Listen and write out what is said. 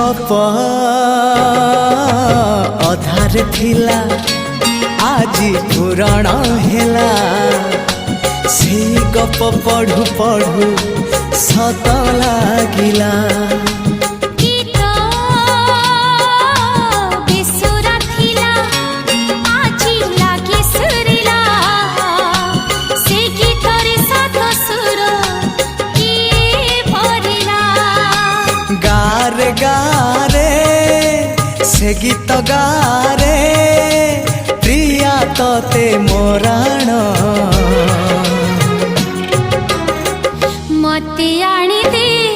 गप अधार थिला आजी पुराण हेला से गप पढ़ु पढ़ु सत लागिला गारे गारे से गीत गारे प्रिया तोते मोराण मते आनी दे।